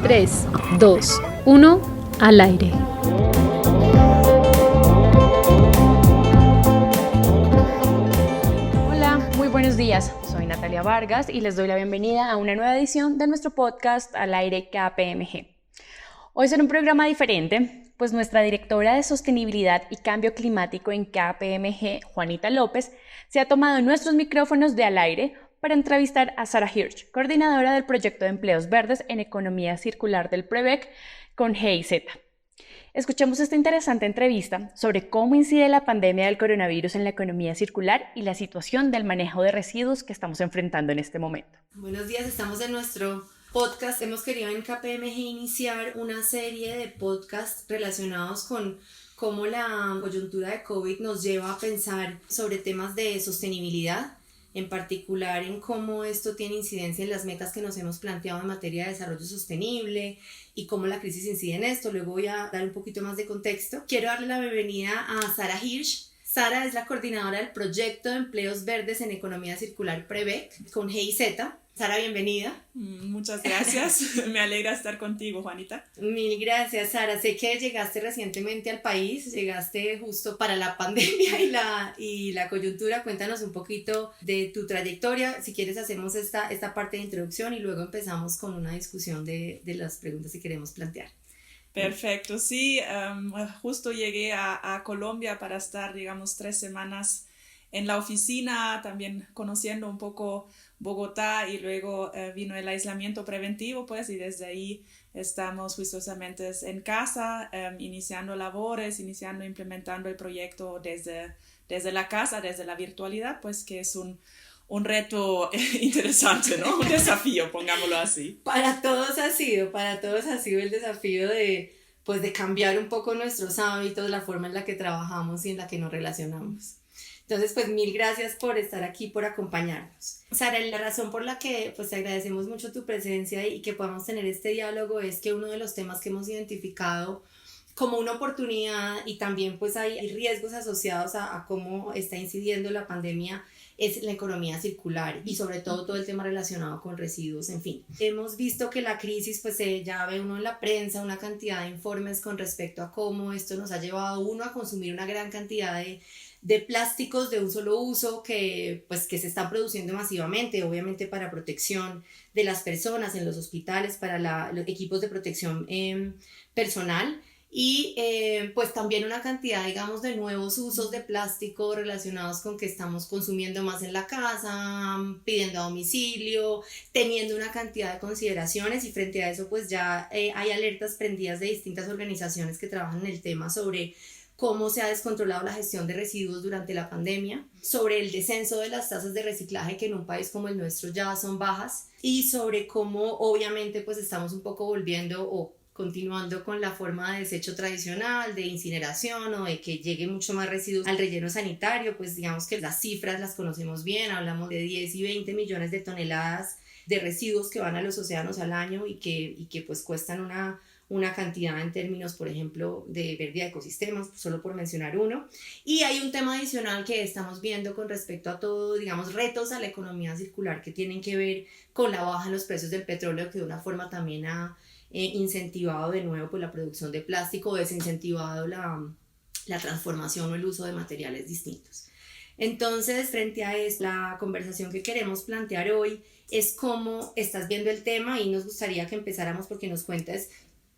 3, 2, 1, al aire. Hola, muy buenos días. Soy Natalia Vargas y les doy la bienvenida a una nueva edición de nuestro podcast Al aire KPMG. Hoy será un programa diferente, pues nuestra directora de Sostenibilidad y Cambio Climático en KPMG, Juanita López, se ha tomado nuestros micrófonos de Al aire para entrevistar a Sara Hirsch, coordinadora del proyecto de empleos verdes en economía circular del PREVEC con GIZ. Escuchemos esta interesante entrevista sobre cómo incide la pandemia del coronavirus en la economía circular y la situación del manejo de residuos que estamos enfrentando en este momento. Buenos días, estamos en nuestro podcast. Hemos querido en KPMG iniciar una serie de podcasts relacionados con cómo la coyuntura de COVID nos lleva a pensar sobre temas de sostenibilidad, en particular en cómo esto tiene incidencia en las metas que nos hemos planteado en materia de desarrollo sostenible y cómo la crisis incide en esto. Luego voy a dar un poquito más de contexto. Quiero darle la bienvenida a Sara Hirsch. Sara es la coordinadora del proyecto de empleos verdes en economía circular PREVEC con GIZ. Sara, bienvenida. Muchas gracias, me alegra estar contigo, Juanita. Mil gracias, Sara. Sé que llegaste recientemente al país, llegaste justo para la pandemia y la coyuntura. Cuéntanos un poquito de tu trayectoria. Si quieres hacemos esta parte de introducción y luego empezamos con una discusión de las preguntas que queremos plantear. Perfecto, sí, justo llegué a Colombia para estar, digamos, 3 semanas en la oficina, también conociendo un poco Bogotá, y luego vino el aislamiento preventivo, pues, y desde ahí estamos juiciosamente en casa, iniciando labores, implementando el proyecto desde la casa, desde la virtualidad, pues, que es un reto interesante, ¿no? Un desafío, pongámoslo así. Para todos ha sido el desafío de cambiar un poco nuestros hábitos, la forma en la que trabajamos y en la que nos relacionamos. Entonces, pues mil gracias por estar aquí, por acompañarnos. Sara, la razón por la que pues te agradecemos mucho tu presencia y que podamos tener este diálogo es que uno de los temas que hemos identificado como una oportunidad, y también pues hay riesgos asociados a cómo está incidiendo la pandemia, es la economía circular y sobre todo el tema relacionado con residuos, en fin. Hemos visto que la crisis, pues ya ve uno en la prensa una cantidad de informes con respecto a cómo esto nos ha llevado uno a consumir una gran cantidad de plásticos de un solo uso que se están produciendo masivamente, obviamente para protección de las personas en los hospitales, para los equipos de protección personal. Y pues también una cantidad, digamos, de nuevos usos de plástico relacionados con que estamos consumiendo más en la casa, pidiendo a domicilio, teniendo una cantidad de consideraciones, y frente a eso pues ya hay alertas prendidas de distintas organizaciones que trabajan en el tema sobre cómo se ha descontrolado la gestión de residuos durante la pandemia, sobre el descenso de las tasas de reciclaje que en un país como el nuestro ya son bajas, y sobre cómo obviamente pues estamos un poco volviendo o continuando con la forma de desecho tradicional, de incineración o de que llegue mucho más residuos al relleno sanitario. Pues digamos que las cifras las conocemos bien, hablamos de 10 y 20 millones de toneladas de residuos que van a los océanos al año y que pues cuestan una cantidad en términos, por ejemplo, de pérdida de ecosistemas, solo por mencionar uno. Y hay un tema adicional que estamos viendo con respecto a todo, digamos, retos a la economía circular que tienen que ver con la baja en los precios del petróleo, que de una forma también ha incentivado de nuevo pues, la producción de plástico, desincentivado la transformación o el uso de materiales distintos. Entonces, frente a esto, la conversación que queremos plantear hoy es cómo estás viendo el tema, y nos gustaría que empezáramos porque nos cuentes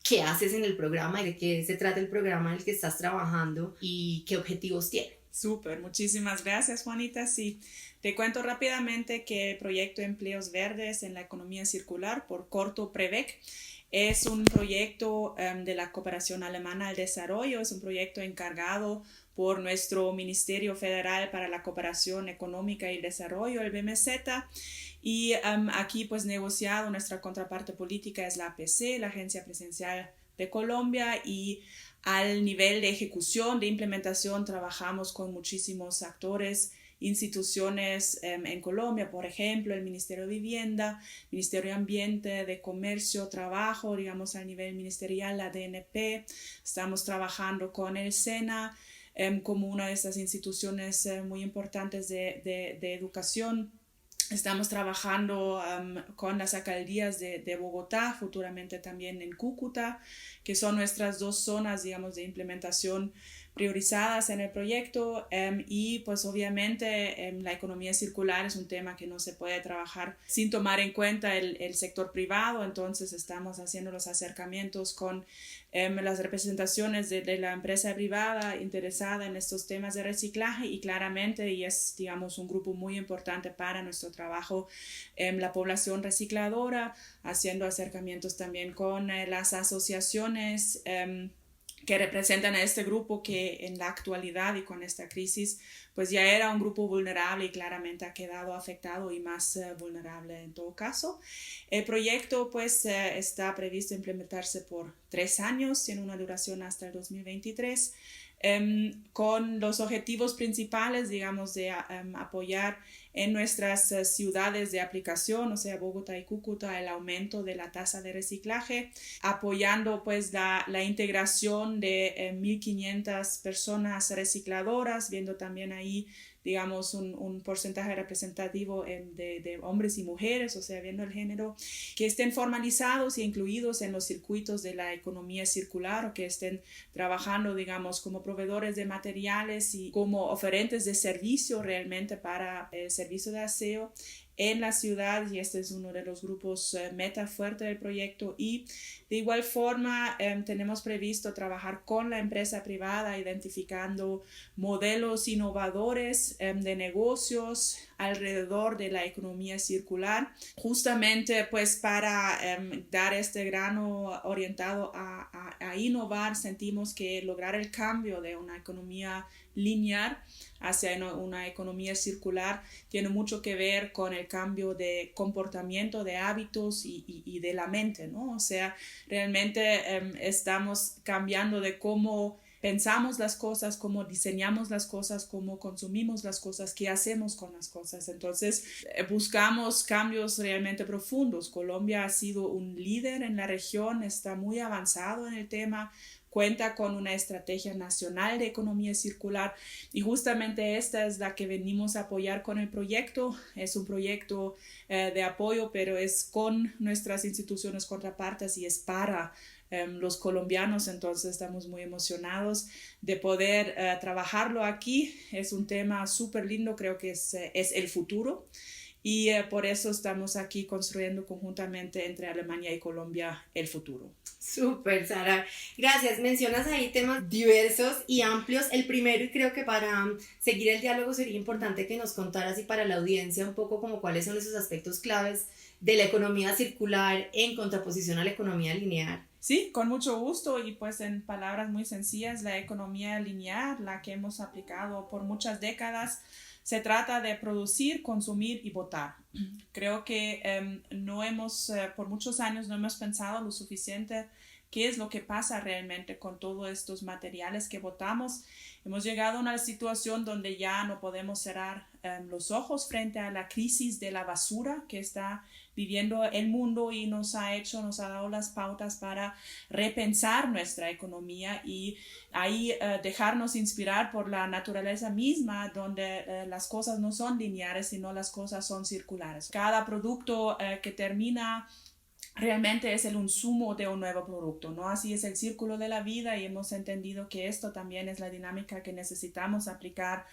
qué haces en el programa y de qué se trata el programa en el que estás trabajando y qué objetivos tiene. Súper, muchísimas gracias, Juanita. Sí, te cuento rápidamente que el proyecto de empleos verdes en la economía circular, por corto PREVEC, es un proyecto de la Cooperación Alemana al Desarrollo. Es un proyecto encargado por nuestro Ministerio Federal para la Cooperación Económica y el Desarrollo, el BMZ, y aquí pues negociado, nuestra contraparte política es la APC, la Agencia Presidencial de Colombia, y al nivel de ejecución, de implementación, trabajamos con muchísimos actores, instituciones en Colombia, por ejemplo, el Ministerio de Vivienda, Ministerio de Ambiente, de Comercio, Trabajo, digamos a nivel ministerial, la DNP. Estamos trabajando con el SENA como una de estas instituciones muy importantes de educación Estamos trabajando con las alcaldías de Bogotá, futuramente también en Cúcuta, que son nuestras 2 zonas, digamos, de implementación priorizadas en el proyecto. Y pues obviamente la economía circular es un tema que no se puede trabajar sin tomar en cuenta el sector privado. Entonces estamos haciendo los acercamientos con las representaciones de la empresa privada interesada en estos temas de reciclaje, y claramente, y es, digamos, un grupo muy importante para nuestro trabajo, la población recicladora, haciendo acercamientos también con las asociaciones que representan a este grupo, que en la actualidad y con esta crisis pues ya era un grupo vulnerable y claramente ha quedado afectado y más vulnerable en todo caso. El proyecto pues está previsto implementarse por 3 años, tiene una duración hasta el 2023, con los objetivos principales, digamos, de apoyar en nuestras ciudades de aplicación, o sea, Bogotá y Cúcuta, el aumento de la tasa de reciclaje, apoyando pues la integración de 1.500 personas recicladoras, viendo también ahí, digamos, un porcentaje representativo de hombres y mujeres, o sea, viendo el género, que estén formalizados e incluidos en los circuitos de la economía circular, o que estén trabajando, digamos, como proveedores de materiales y como oferentes de servicio realmente para el servicio de aseo en la ciudad, y este es uno de los grupos meta fuerte del proyecto. Y de igual forma tenemos previsto trabajar con la empresa privada, identificando modelos innovadores de negocios alrededor de la economía circular, justamente pues para dar este grano orientado a innovar. Sentimos que lograr el cambio de una economía lineal hacia una economía circular tiene mucho que ver con el cambio de comportamiento, de hábitos y de la mente, ¿no? O sea, realmente estamos cambiando de cómo pensamos las cosas, cómo diseñamos las cosas, cómo consumimos las cosas, qué hacemos con las cosas. Entonces, buscamos cambios realmente profundos. Colombia ha sido un líder en la región, está muy avanzado en el tema, cuenta con una estrategia nacional de economía circular, y justamente esta es la que venimos a apoyar con el proyecto. Es un proyecto de apoyo, pero es con nuestras instituciones contrapartes y es para los colombianos. Entonces estamos muy emocionados de poder trabajarlo aquí. Es un tema súper lindo, creo que es el futuro, y por eso estamos aquí construyendo conjuntamente entre Alemania y Colombia el futuro. Súper, Sara. Gracias. Mencionas ahí temas diversos y amplios. El primero, y creo que para seguir el diálogo sería importante que nos contaras, y para la audiencia, un poco como cuáles son esos aspectos claves de la economía circular en contraposición a la economía lineal. Sí, con mucho gusto, y pues en palabras muy sencillas, la economía lineal, la que hemos aplicado por muchas décadas, se trata de producir, consumir y botar. Creo que por muchos años no hemos pensado lo suficiente qué es lo que pasa realmente con todos estos materiales que botamos. Hemos llegado a una situación donde ya no podemos cerrar los ojos frente a la crisis de la basura que está viviendo el mundo, y nos ha dado las pautas para repensar nuestra economía y ahí dejarnos inspirar por la naturaleza misma, donde las cosas no son lineares, sino las cosas son circulares. Cada producto que termina realmente es el insumo de un nuevo producto, ¿no? Así es el círculo de la vida, y hemos entendido que esto también es la dinámica que necesitamos aplicar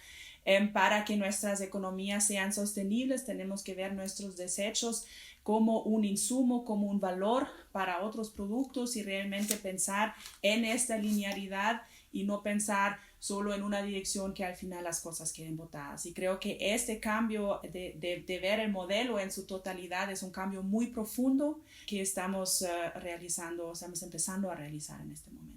para que nuestras economías sean sostenibles. Tenemos que ver nuestros desechos como un insumo, como un valor para otros productos, y realmente pensar en esta linealidad y no pensar solo en una dirección que al final las cosas queden botadas. Y creo que este cambio de ver el modelo en su totalidad es un cambio muy profundo que estamos empezando a realizar en este momento.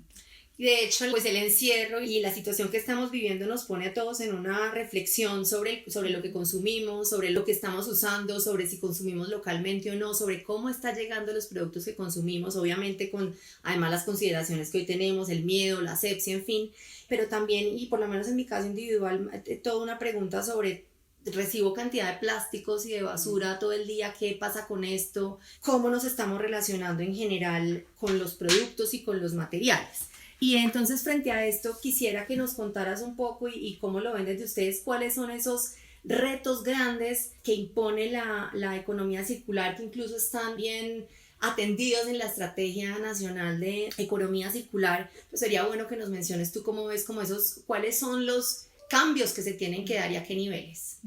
De hecho, pues el encierro y la situación que estamos viviendo nos pone a todos en una reflexión sobre lo que consumimos, sobre lo que estamos usando, sobre si consumimos localmente o no, sobre cómo están llegando los productos que consumimos, obviamente con además las consideraciones que hoy tenemos, el miedo, la asepsia, en fin, pero también, y por lo menos en mi caso individual, toda una pregunta sobre: recibo cantidad de plásticos y de basura todo el día, ¿qué pasa con esto? ¿Cómo nos estamos relacionando en general con los productos y con los materiales? Y entonces, frente a esto, quisiera que nos contaras un poco, y cómo lo ven desde ustedes, cuáles son esos retos grandes que impone la economía circular, que incluso están bien atendidos en la Estrategia Nacional de Economía Circular. Pues sería bueno que nos menciones tú cómo ves como esos, cuáles son los cambios que se tienen que dar y a qué niveles.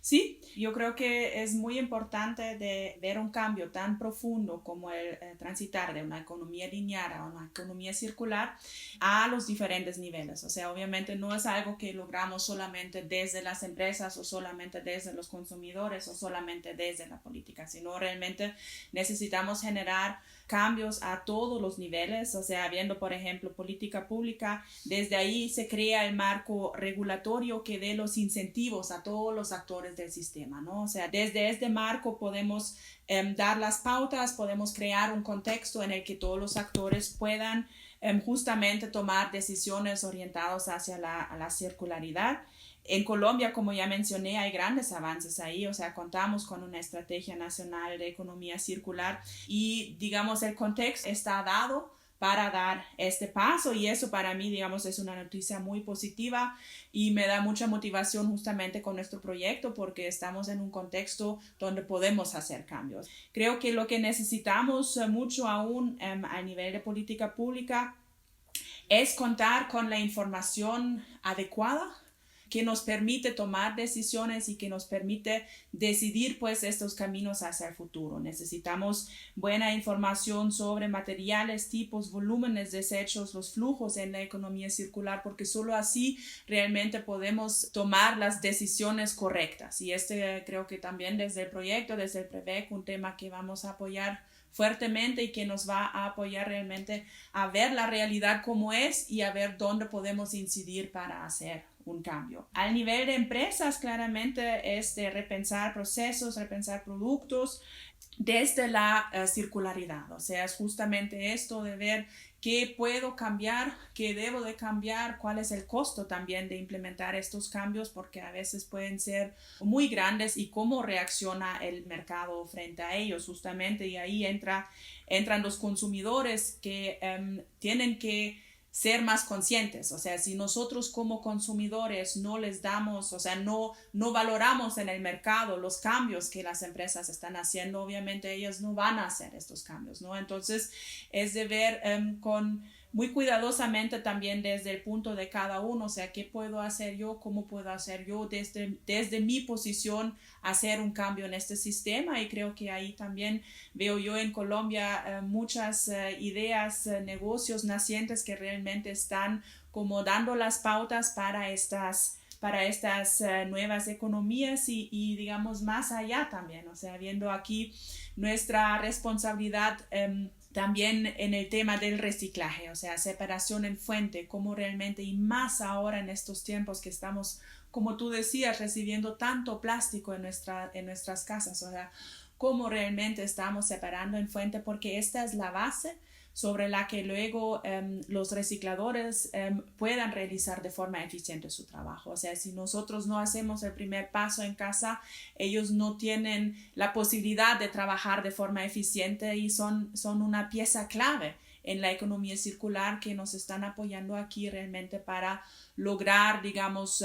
Sí, yo creo que es muy importante de ver un cambio tan profundo como el transitar de una economía lineal a una economía circular a los diferentes niveles. O sea, obviamente no es algo que logramos solamente desde las empresas o solamente desde los consumidores o solamente desde la política, sino realmente necesitamos generar cambios a todos los niveles, o sea, viendo, por ejemplo, política pública, desde ahí se crea el marco regulatorio que dé los incentivos a todos los actores del sistema, ¿no? O sea, desde este marco podemos dar las pautas, podemos crear un contexto en el que todos los actores puedan justamente tomar decisiones orientadas hacia la circularidad. En Colombia, como ya mencioné, hay grandes avances ahí, o sea, contamos con una estrategia nacional de economía circular y, digamos, el contexto está dado para dar este paso y eso para mí, digamos, es una noticia muy positiva y me da mucha motivación justamente con nuestro proyecto porque estamos en un contexto donde podemos hacer cambios. Creo que lo que necesitamos mucho aún a nivel de política pública es contar con la información adecuada que nos permite tomar decisiones y que nos permite decidir pues estos caminos hacia el futuro. Necesitamos buena información sobre materiales, tipos, volúmenes, desechos, los flujos en la economía circular, porque solo así realmente podemos tomar las decisiones correctas. Y creo que también desde el proyecto, desde el PREVEC, un tema que vamos a apoyar fuertemente y que nos va a apoyar realmente a ver la realidad como es y a ver dónde podemos incidir para hacer un cambio. Al nivel de empresas, claramente es de repensar procesos, repensar productos desde la circularidad. O sea, es justamente esto de ver qué puedo cambiar, qué debo de cambiar, cuál es el costo también de implementar estos cambios, porque a veces pueden ser muy grandes y cómo reacciona el mercado frente a ellos justamente. Y ahí entran los consumidores que tienen que ser más conscientes. O sea, si nosotros como consumidores no les damos, o sea, no valoramos en el mercado los cambios que las empresas están haciendo, obviamente ellas no van a hacer estos cambios, ¿no? Entonces, es de ver muy cuidadosamente también desde el punto de cada uno, o sea, ¿qué puedo hacer yo? ¿Cómo puedo hacer yo desde mi posición hacer un cambio en este sistema? Y creo que ahí también veo yo en Colombia muchas ideas, negocios nacientes que realmente están como dando las pautas para estas nuevas economías y digamos más allá también, o sea, viendo aquí nuestra responsabilidad también en el tema del reciclaje, o sea, separación en fuente, cómo realmente, y más ahora en estos tiempos que estamos, como tú decías, recibiendo tanto plástico en nuestras casas, o sea, cómo realmente estamos separando en fuente, porque esta es la base sobre la que luego los recicladores puedan realizar de forma eficiente su trabajo. O sea, si nosotros no hacemos el primer paso en casa, ellos no tienen la posibilidad de trabajar de forma eficiente y son una pieza clave en la economía circular que nos están apoyando aquí realmente para lograr, digamos,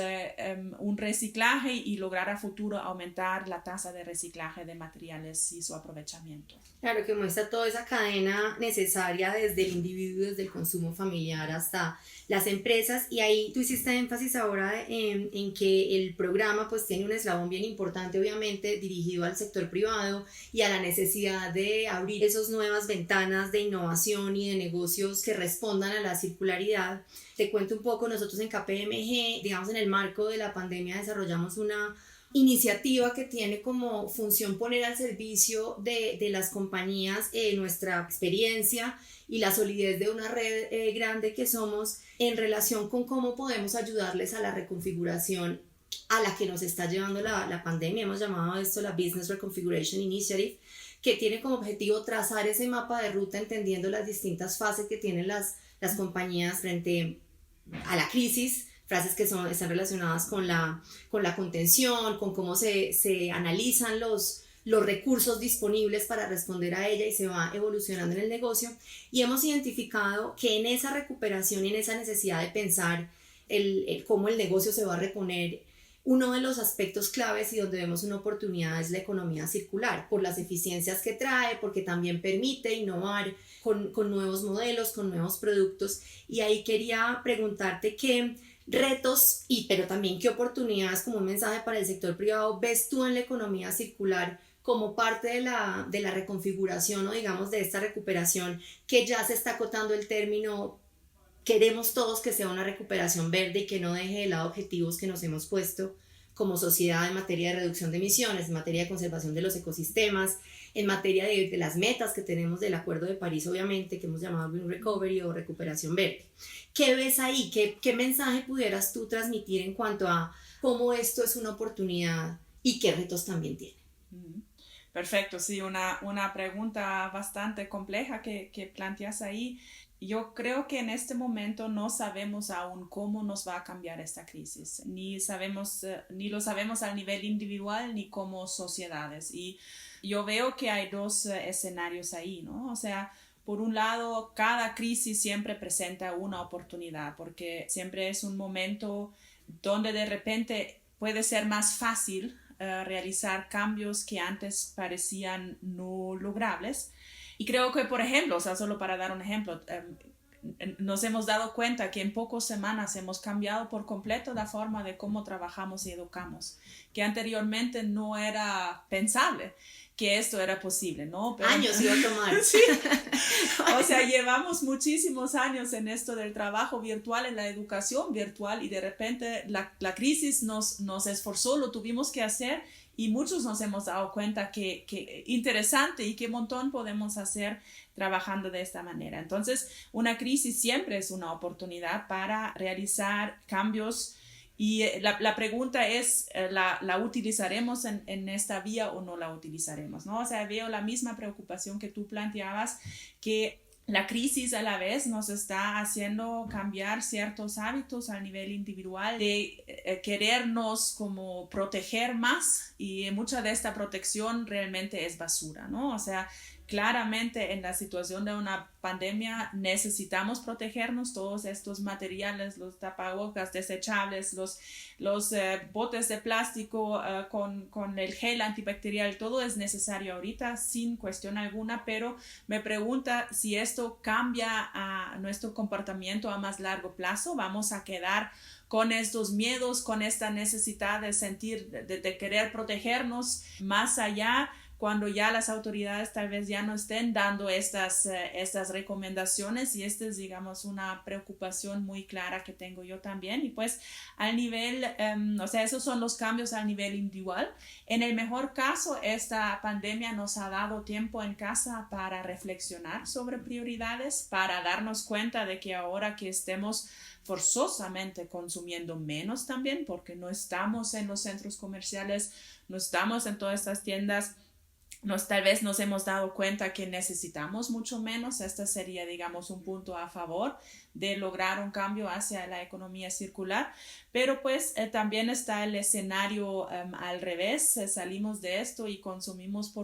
un reciclaje y lograr a futuro aumentar la tasa de reciclaje de materiales y su aprovechamiento. Claro, que muestra toda esa cadena necesaria desde el individuo, desde el consumo familiar hasta las empresas, y ahí tú hiciste énfasis ahora en que el programa pues tiene un eslabón bien importante, obviamente dirigido al sector privado y a la necesidad de abrir esas nuevas ventanas de innovación y de negocios que respondan a la circularidad. Te cuento un poco, nosotros en KPMG, digamos en el marco de la pandemia, desarrollamos una iniciativa que tiene como función poner al servicio de las compañías nuestra experiencia y la solidez de una red grande que somos en relación con cómo podemos ayudarles a la reconfiguración a la que nos está llevando la pandemia. Hemos llamado esto la Business Reconfiguration Initiative, que tiene como objetivo trazar ese mapa de ruta entendiendo las distintas fases que tienen las compañías frente a la crisis, frases que están relacionadas con la contención, con cómo se analizan los recursos disponibles para responder a ella y se va evolucionando en el negocio. Y hemos identificado que en esa recuperación y en esa necesidad de pensar cómo el negocio se va a reponer, uno de los aspectos claves y donde vemos una oportunidad es la economía circular, por las eficiencias que trae, porque también permite innovar con nuevos modelos, con nuevos productos. Y ahí quería preguntarte qué retos, pero también qué oportunidades, como un mensaje para el sector privado, ves tú en la economía circular como parte de la reconfiguración o digamos de esta recuperación que ya se está acotando el término. Queremos todos que sea una recuperación verde y que no deje de lado objetivos que nos hemos puesto como sociedad en materia de reducción de emisiones, en materia de conservación de los ecosistemas, en materia de las metas que tenemos del Acuerdo de París, obviamente, que hemos llamado Green Recovery o recuperación verde. ¿Qué ves ahí? ¿Qué mensaje pudieras tú transmitir en cuanto a cómo esto es una oportunidad y qué retos también tiene? Perfecto, sí, una pregunta bastante compleja que planteas ahí. Yo creo que en este momento no sabemos aún cómo nos va a cambiar esta crisis, ni lo sabemos al nivel individual ni como sociedades. Y yo veo que hay dos escenarios ahí, ¿no? O sea, por un lado, cada crisis siempre presenta una oportunidad, porque siempre es un momento donde de repente puede ser más fácil realizar cambios que antes parecían no logrables. Y creo que, por ejemplo, o sea, solo para dar un ejemplo, nos hemos dado cuenta que en pocas semanas hemos cambiado por completo la forma de cómo trabajamos y educamos, que anteriormente no era pensable que esto era posible, ¿no? Pero, años iba a tomar. Sí. O sea, llevamos muchísimos años en esto del trabajo virtual, en la educación virtual, y de repente la crisis nos esforzó, lo tuvimos que hacer, y muchos nos hemos dado cuenta que interesante y qué montón podemos hacer trabajando de esta manera. Entonces, una crisis siempre es una oportunidad para realizar cambios. Y la pregunta es, ¿la utilizaremos en esta vía o no la utilizaremos, ¿no? O sea, veo la misma preocupación que tú planteabas, que la crisis a la vez nos está haciendo cambiar ciertos hábitos a nivel individual, de querernos como proteger más, y mucha de esta protección realmente es basura, ¿no? O sea, claramente en la situación de una pandemia necesitamos protegernos. Todos estos materiales, los tapabocas desechables, los botes de plástico con el gel antibacterial, todo es necesario ahorita sin cuestión alguna, pero me pregunta si esto cambia a nuestro comportamiento a más largo plazo. Vamos a quedar con estos miedos, con esta necesidad de sentir, de querer protegernos más allá, cuando ya las autoridades tal vez ya no estén dando estas recomendaciones. Y esta es, digamos, una preocupación muy clara que tengo yo también. Y pues al nivel, o sea, esos son los cambios al nivel individual. En el mejor caso, esta pandemia nos ha dado tiempo en casa para reflexionar sobre prioridades, para darnos cuenta de que ahora que estemos forzosamente consumiendo menos también, porque no estamos en los centros comerciales, no estamos en todas estas tiendas, tal vez nos hemos dado cuenta que necesitamos mucho menos. Este sería, digamos, un punto a favor de lograr un cambio hacia la economía circular. Pero pues también está el escenario al revés. Salimos de esto y consumimos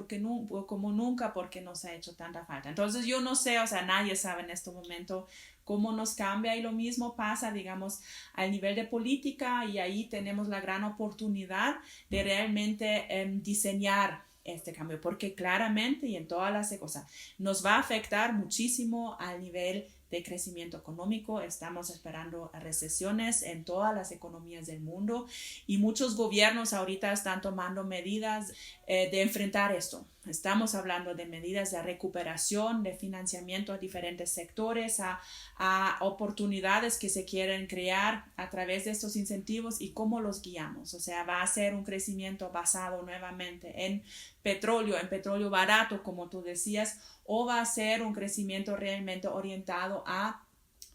como nunca, porque nos ha hecho tanta falta. Entonces yo no sé, o sea, nadie sabe en este momento cómo nos cambia, y lo mismo pasa, digamos, al nivel de política, y ahí tenemos la gran oportunidad de realmente diseñar este cambio, porque claramente y en todas las cosas nos va a afectar muchísimo al nivel de crecimiento económico. Estamos esperando recesiones en todas las economías del mundo, y muchos gobiernos ahorita están tomando medidas de enfrentar esto. Estamos hablando de medidas de recuperación, de financiamiento a diferentes sectores, a oportunidades que se quieren crear a través de estos incentivos, y cómo los guiamos. O sea, va a ser un crecimiento basado nuevamente en petróleo barato, como tú decías, o va a ser un crecimiento realmente orientado a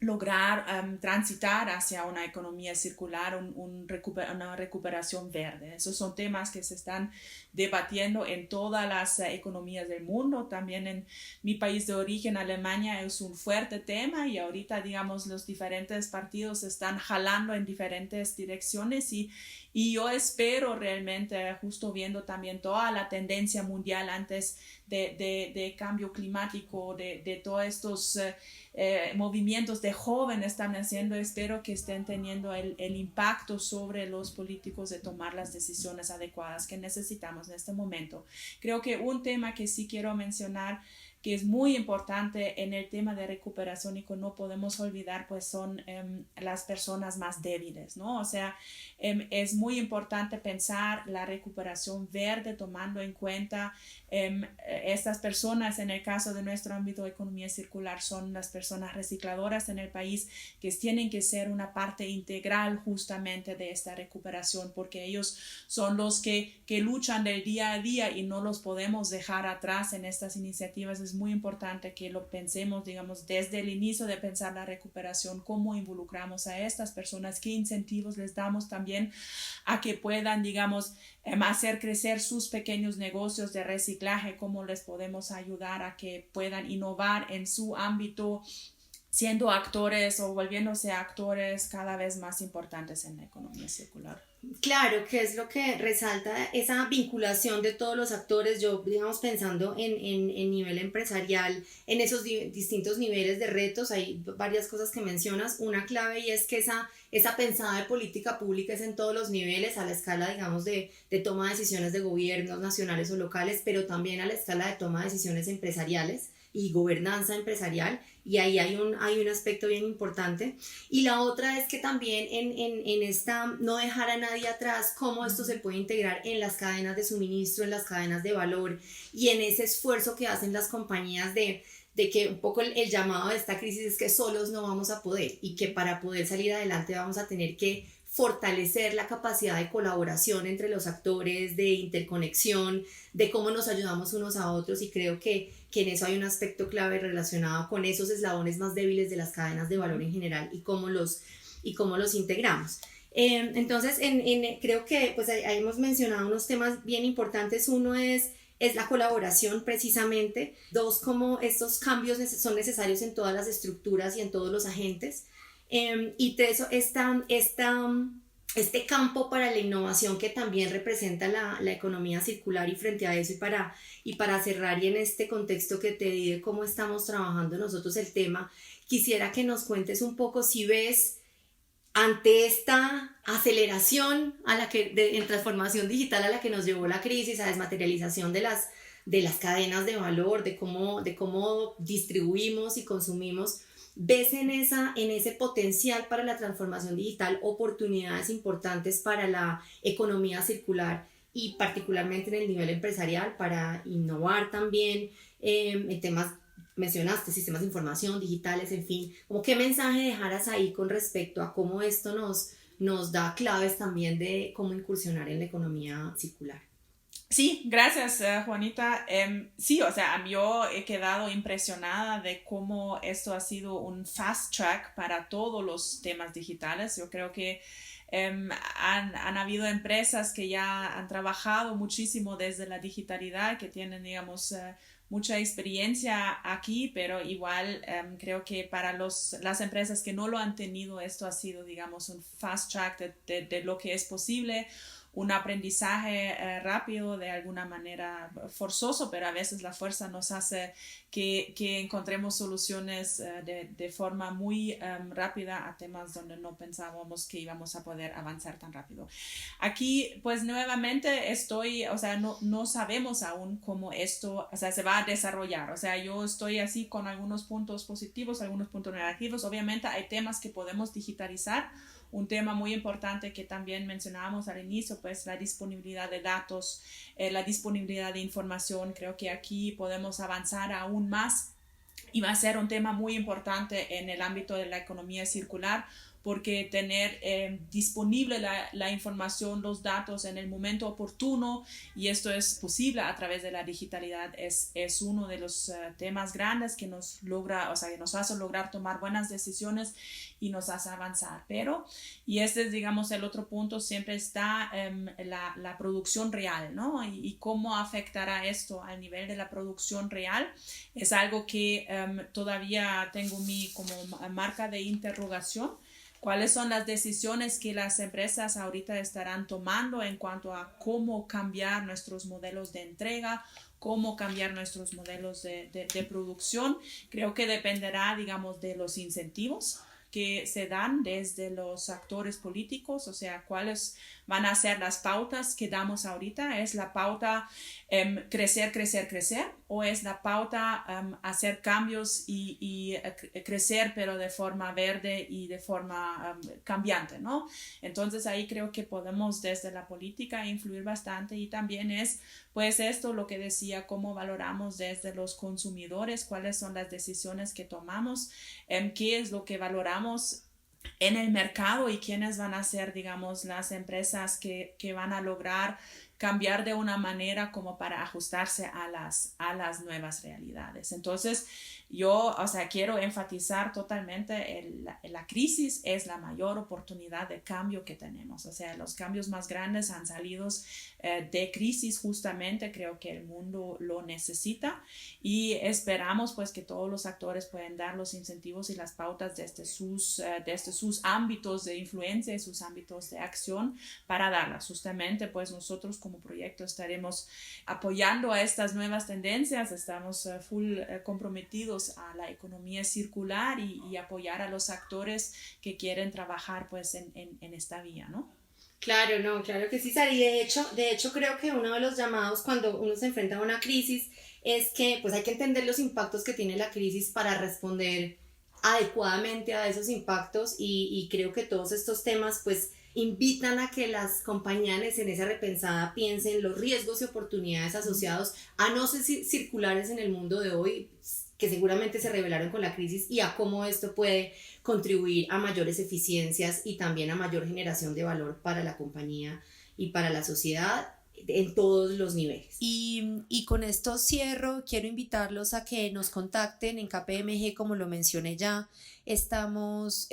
lograr transitar hacia una economía circular, una recuperación verde. Esos son temas que se están debatiendo en todas las economías del mundo. También en mi país de origen, Alemania, es un fuerte tema, y ahorita, digamos, los diferentes partidos están jalando en diferentes direcciones, y yo espero realmente, justo viendo también toda la tendencia mundial antes de cambio climático, de todos estos movimientos de jóvenes están haciendo, espero que estén teniendo el impacto sobre los políticos de tomar las decisiones adecuadas que necesitamos en este momento. Creo que un tema que sí quiero mencionar, que es muy importante en el tema de recuperación y que no podemos olvidar, pues son las personas más débiles, ¿no? O sea, es muy importante pensar la recuperación verde tomando en cuenta estas personas. En el caso de nuestro ámbito de economía circular, son las personas recicladoras en el país, que tienen que ser una parte integral justamente de esta recuperación, porque ellos son los que luchan del día a día y no los podemos dejar atrás en estas iniciativas. Es muy importante que lo pensemos, digamos, desde el inicio de pensar la recuperación, cómo involucramos a estas personas, qué incentivos les damos también a que puedan, digamos, hacer crecer sus pequeños negocios de reciclaje, cómo les podemos ayudar a que puedan innovar en su ámbito, siendo actores o volviéndose actores cada vez más importantes en la economía circular. Claro, que es lo que resalta esa vinculación de todos los actores. Yo, digamos, pensando en nivel empresarial, en esos distintos niveles de retos, hay varias cosas que mencionas. Una clave, y es que esa pensada de política pública es en todos los niveles, a la escala, digamos, de toma de decisiones de gobiernos nacionales o locales, pero también a la escala de toma de decisiones empresariales y gobernanza empresarial, y ahí hay un aspecto bien importante. Y la otra es que también en esta no dejar a nadie atrás, cómo esto se puede integrar en las cadenas de suministro, en las cadenas de valor, y en ese esfuerzo que hacen las compañías de que un poco el llamado de esta crisis es que solos no vamos a poder, y que para poder salir adelante vamos a tener que fortalecer la capacidad de colaboración entre los actores, de interconexión, de cómo nos ayudamos unos a otros, y creo que en eso hay un aspecto clave relacionado con esos eslabones más débiles de las cadenas de valor en general y cómo los integramos. Entonces, creo que pues ahí hemos mencionado unos temas bien importantes. Uno es la colaboración precisamente. Dos, cómo estos cambios son necesarios en todas las estructuras y en todos los agentes. Y tres, este campo para la innovación que también representa la economía circular. Y frente a eso, y para cerrar, y en este contexto que te di de cómo estamos trabajando nosotros el tema, quisiera que nos cuentes un poco si ves, ante esta aceleración en transformación digital a la que nos llevó la crisis, a desmaterialización de las cadenas de valor, de cómo distribuimos y consumimos, ¿ves en ese potencial para la transformación digital oportunidades importantes para la economía circular y particularmente en el nivel empresarial para innovar también en temas, mencionaste, sistemas de información, digitales, en fin? ¿Cómo qué mensaje dejaras ahí con respecto a cómo esto nos da claves también de cómo incursionar en la economía circular? Sí, gracias, Juanita. Sí, o sea, yo he quedado impresionada de cómo esto ha sido un fast track para todos los temas digitales. Yo creo que han habido empresas que ya han trabajado muchísimo desde la digitalidad, que tienen, digamos, mucha experiencia aquí, pero igual creo que para las empresas que no lo han tenido, esto ha sido, digamos, un fast track de lo que es posible. Un aprendizaje rápido, de alguna manera forzoso, pero a veces la fuerza nos hace que encontremos soluciones de forma muy rápida a temas donde no pensábamos que íbamos a poder avanzar tan rápido. Aquí, pues nuevamente no sabemos aún cómo esto, se va a desarrollar. O sea, yo estoy así con algunos puntos positivos, algunos puntos negativos. Obviamente hay temas que podemos digitalizar. Un tema muy importante que también mencionábamos al inicio, pues la disponibilidad de datos, la disponibilidad de información. Creo que aquí podemos avanzar aún más y va a ser un tema muy importante en el ámbito de la economía circular, porque tener disponible la información, los datos en el momento oportuno, y esto es posible a través de la digitalidad, es uno de los temas grandes que nos hace lograr tomar buenas decisiones y nos hace avanzar. Pero, y este es, digamos, el otro punto, siempre está la producción real, ¿no? Y cómo afectará esto al nivel de la producción real. Es algo que todavía tengo como marca de interrogación. cuáles son las decisiones que las empresas ahorita estarán tomando en cuanto a cómo cambiar nuestros modelos de entrega, cómo cambiar nuestros modelos de producción. Creo que dependerá, digamos, de los incentivos que se dan desde los actores políticos, o sea, cuáles van a ser las pautas que damos ahorita. ¿Es la pauta crecer, crecer, crecer? ¿O es la pauta hacer cambios y crecer, pero de forma verde y de forma cambiante, ¿no? Entonces ahí creo que podemos desde la política influir bastante, y también es pues esto lo que decía, cómo valoramos desde los consumidores, cuáles son las decisiones que tomamos, qué es lo que valoramos en el mercado y quiénes van a ser, digamos, las empresas que van a lograr cambiar de una manera como para ajustarse a las nuevas realidades. Entonces, yo, o sea, quiero enfatizar totalmente la crisis es la mayor oportunidad de cambio que tenemos. O sea, los cambios más grandes han salido de crisis justamente. Creo que el mundo lo necesita y esperamos pues que todos los actores puedan dar los incentivos y las pautas desde sus ámbitos de influencia y sus ámbitos de acción para darlas. Justamente pues nosotros como proyecto estaremos apoyando a estas nuevas tendencias. Estamos full comprometidos a la economía circular y apoyar a los actores que quieren trabajar pues en esta vía, ¿no? Claro, no, claro que sí, Sari. De hecho creo que uno de los llamados cuando uno se enfrenta a una crisis es que pues hay que entender los impactos que tiene la crisis para responder adecuadamente a esos impactos, y creo que todos estos temas pues invitan a que las compañías en esa repensada piensen los riesgos y oportunidades asociados a no ser circulares en el mundo de hoy, que seguramente se revelaron con la crisis, y a cómo esto puede contribuir a mayores eficiencias y también a mayor generación de valor para la compañía y para la sociedad en todos los niveles. Y con esto cierro. Quiero invitarlos a que nos contacten en KPMG, como lo mencioné ya. Estamos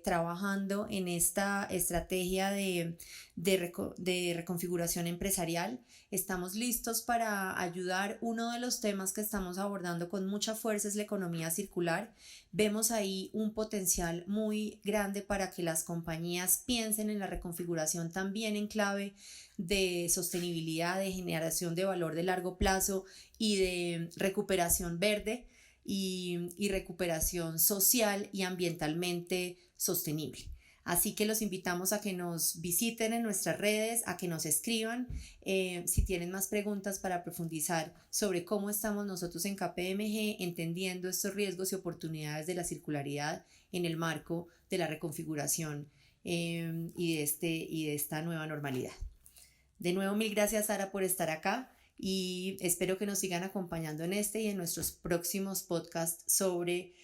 trabajando en esta estrategia de reconfiguración empresarial. Estamos listos para ayudar. Uno de los temas que estamos abordando con mucha fuerza es la economía circular. Vemos ahí un potencial muy grande para que las compañías piensen en la reconfiguración también en clave de sostenibilidad, de generación de valor de largo plazo y de recuperación verde y recuperación social y ambientalmente sostenible. Así que los invitamos a que nos visiten en nuestras redes, a que nos escriban si tienen más preguntas para profundizar sobre cómo estamos nosotros en KPMG entendiendo estos riesgos y oportunidades de la circularidad en el marco de la reconfiguración y de esta nueva normalidad. De nuevo, mil gracias, Sara, por estar acá, y espero que nos sigan acompañando en este y en nuestros próximos podcasts sobre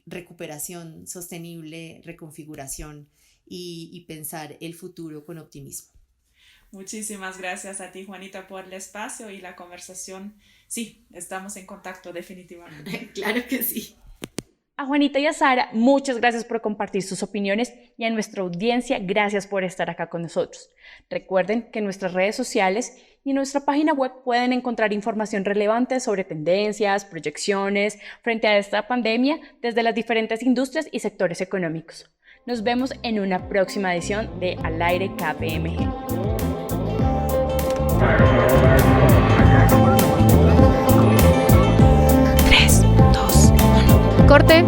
recuperación sostenible, reconfiguración y pensar el futuro con optimismo. Muchísimas gracias a ti, Juanita, por el espacio y la conversación. Sí, estamos en contacto definitivamente. Claro que sí. A Juanita y a Sara, muchas gracias por compartir sus opiniones, y a nuestra audiencia, gracias por estar acá con nosotros. Recuerden que en nuestras redes sociales y en nuestra página web pueden encontrar información relevante sobre tendencias, proyecciones frente a esta pandemia desde las diferentes industrias y sectores económicos. Nos vemos en una próxima edición de Al Aire KPMG. Corte.